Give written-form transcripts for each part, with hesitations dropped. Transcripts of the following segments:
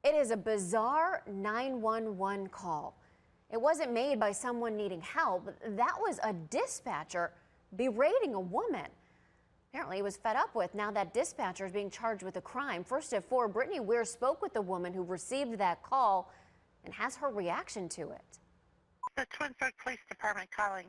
It is a bizarre 911 call. It wasn't made by someone needing help. That was a dispatcher berating a woman. Apparently he was fed up with. Now that dispatcher is being charged with a crime. First at 4, Brittany Weir spoke with the woman who received that call and has her reaction to it. The Twinsburg Police Department calling.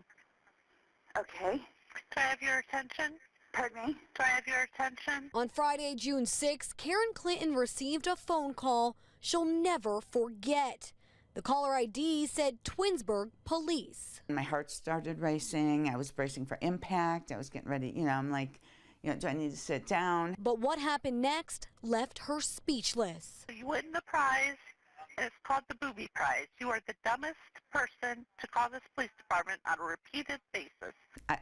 Okay. Do I have your attention? Pardon me? Do I have your attention? On Friday, June 6th, Karen Clinton received a phone call she'll never forget. The caller ID said Twinsburg Police. My heart started racing. I was bracing for impact. I was getting ready. I'm like, do I need to sit down? But what happened next left her speechless. You win the prize, and it's called the Booby Prize. You are the dumbest person to call this police department on a repeated basis.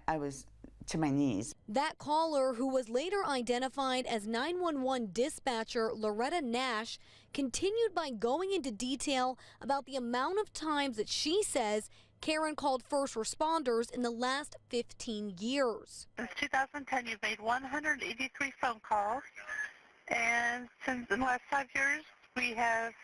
I was to my knees. That caller, who was later identified as 911 dispatcher Loretta Nash, continued by going into detail about the amount of times that she says Karen called first responders in the last 15 years. Since 2010, you've made 183 phone calls, and since in the last 5 years, we have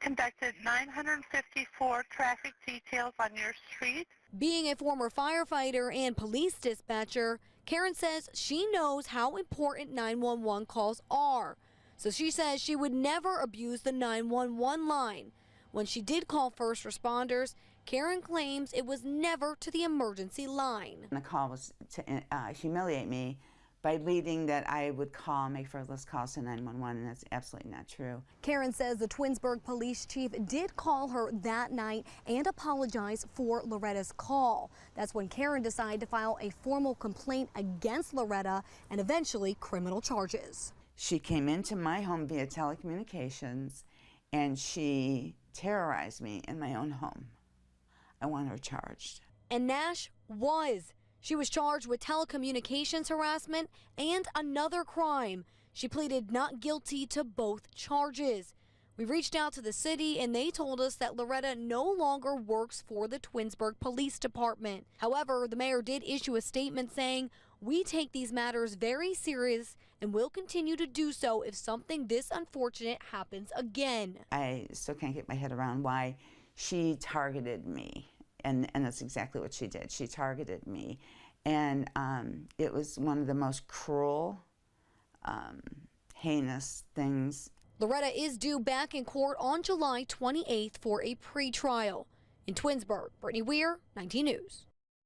conducted 954 traffic details on your street. Being a former firefighter and police dispatcher, Karen says she knows how important 911 calls are. So she says she would never abuse the 911 line. When she did call first responders, Karen claims it was never to the emergency line. The call was to humiliate me by leading that I would make frivolous calls to 911, and that's absolutely not true. Karen says the Twinsburg police chief did call her that night and apologize for Loretta's call. That's when Karen decided to file a formal complaint against Loretta and eventually criminal charges. She came into my home via telecommunications, and she terrorized me in my own home. I want her charged. And Nash was. She was charged with telecommunications harassment and another crime. She pleaded not guilty to both charges. We reached out to the city and they told us that Loretta no longer works for the Twinsburg Police Department. However, the mayor did issue a statement saying, "We take these matters very serious and will continue to do so if something this unfortunate happens again." I still can't get my head around why she targeted me. And that's exactly what she did. She targeted me. And it was one of the most cruel, heinous things. Loretta is due back in court on July 28th for a pretrial. In Twinsburg, Brittany Weir, 19 News.